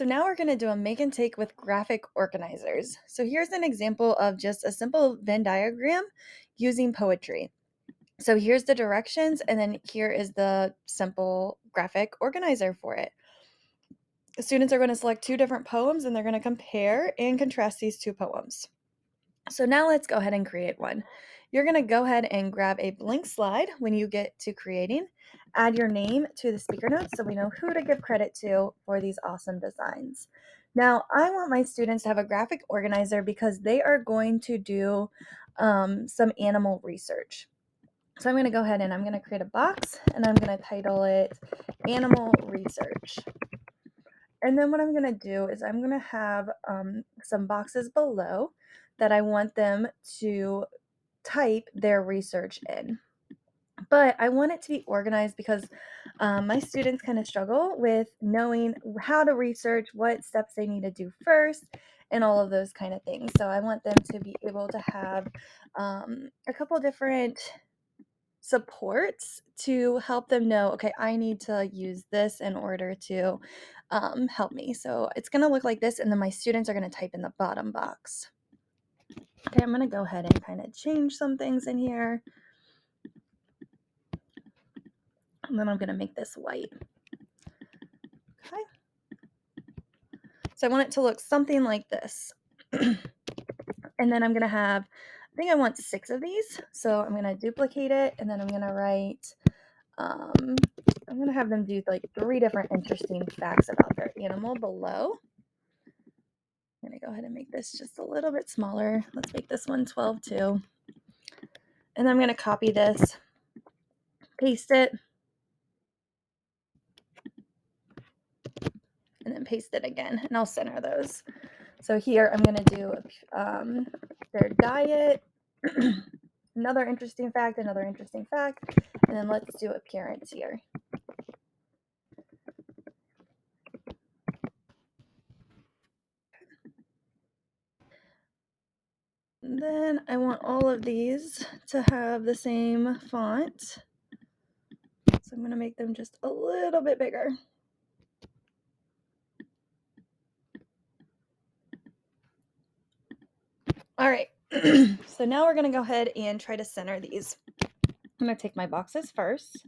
So now we're going to do a make and take with graphic organizers. So here's an example of just a simple Venn diagram using poetry. So here's the directions, and then here is the simple graphic organizer for it. The students are going to select two different poems, and they're going to compare and contrast these two poems. So now let's go ahead and create one. You're going to go ahead and grab a blank slide when you get to creating. Add your name to the speaker notes so we know who to give credit to for these awesome designs. Now, I want my students to have a graphic organizer because they are going to do some animal research. So I'm going to go ahead and I'm going to create a box and I'm going to title it Animal Research. And then what I'm going to do is I'm going to have some boxes below that I want them to type their research in. But I want it to be organized because my students kind of struggle with knowing how to research, what steps they need to do first, and all of those kind of things. So I want them to be able to have a couple different supports to help them know, okay, I need to use this in order to help me. So it's going to look like this, and then my students are going to type in the bottom box. Okay, I'm going to go ahead and kind of change some things in here. And then I'm going to make this white. Okay. So I want it to look something like this. And then I'm going to have, I think I want 6 of these. So I'm going to duplicate it, and then I'm going to write, I'm going to have them do like 3 different interesting facts about their animal below. I'm going to go ahead and make this just a little bit smaller. Let's make this one 12 too. And I'm going to copy this, paste it, and then paste it again, and I'll center those. So here I'm going to do their diet, another interesting fact, and then let's do appearance here. And then I want all of these to have the same font. So I'm going to make them just a little bit bigger. All right, so now we're going to go ahead and try to center these. I'm going to take my boxes first,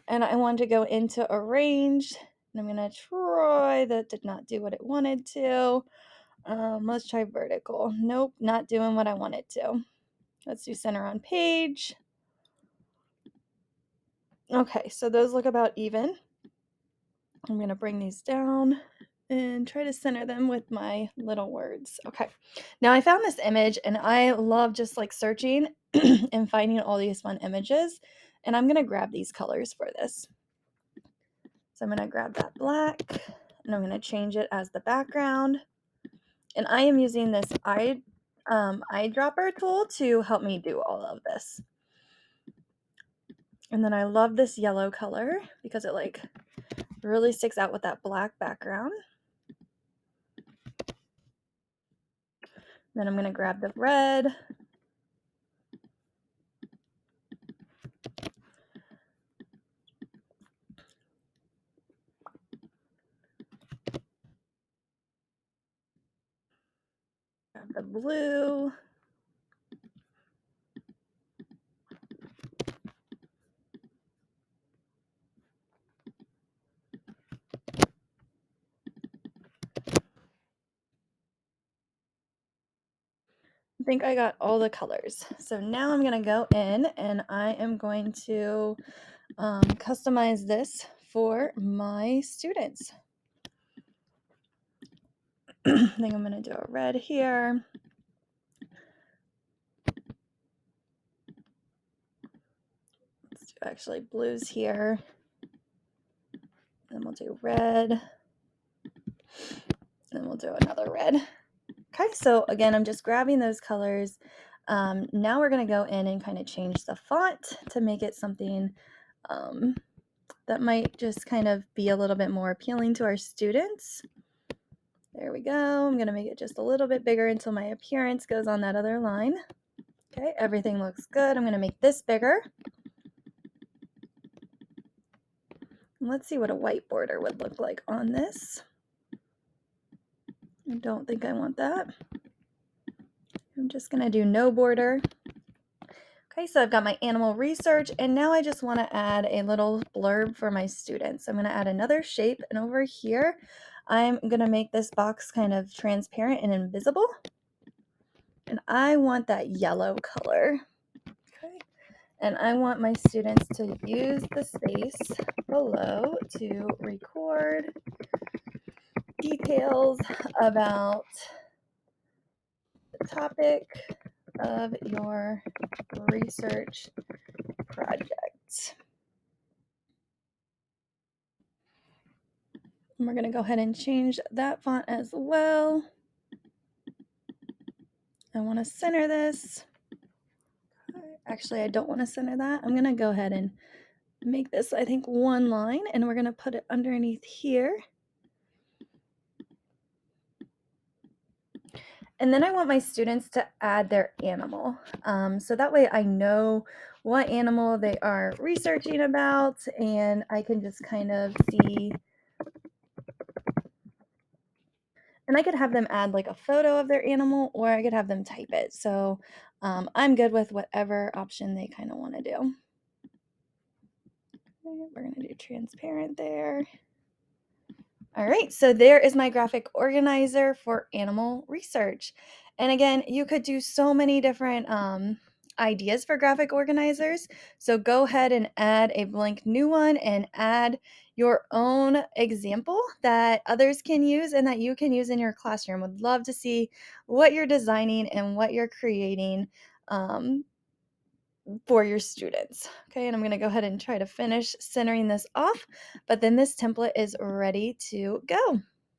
and I want to go into arrange, and I'm going to try, that did not do what it wanted to. Let's try vertical. Nope, not doing what I wanted to. Let's do center on page. Okay, so those look about even. I'm going to bring these down and try to center them with my little words. Okay, now I found this image, and I love just like searching and finding all these fun images, and I'm going to grab these colors for this. So I'm going to grab that black, and I'm going to change it as the background, and I am using this eyedropper tool to help me do all of this. And then I love this yellow color because it like really sticks out with that black background. Then I'm going to grab the red. Grab the blue. I think I got all the colors. So now I'm going to go in and I am going to customize this for my students. I think I'm going to do a red here. Let's do actually blues here. Then we'll do red. Then we'll do another red. Okay, so again, I'm just grabbing those colors. Now we're going to go in and kind of change the font to make it something that might just kind of be a little bit more appealing to our students. There we go. I'm going to make it just a little bit bigger until my appearance goes on that other line. Okay, everything looks good. I'm going to make this bigger. Let's see what a white border would look like on this. I don't think I want that. I'm just gonna do no border. Okay, so I've got my animal research, and now I just want to add a little blurb for my students. I'm going to add another shape, and over here, I'm going to make this box kind of transparent and invisible. And I want that yellow color. Okay. And I want my students to use the space below to record details about the topic of your research project. And we're going to go ahead and change that font as well. I want to center this. Actually, I don't want to center that. I'm going to go ahead and make this, I think, one line, and we're going to put it underneath here. And then I want my students to add their animal. So that way I know what animal they are researching about, and I can just kind of see. And I could have them add like a photo of their animal, or I could have them type it. So I'm good with whatever option they kind of want to do. We're going to do transparent there. All right, so there is my graphic organizer for animal research. And again, you could do so many different ideas for graphic organizers. So go ahead and add a blank new one and add your own example that others can use and that you can use in your classroom. Would love to see what you're designing and what you're creating for your students. Okay, and I'm going to go ahead and try to finish centering this off, but then this template is ready to go.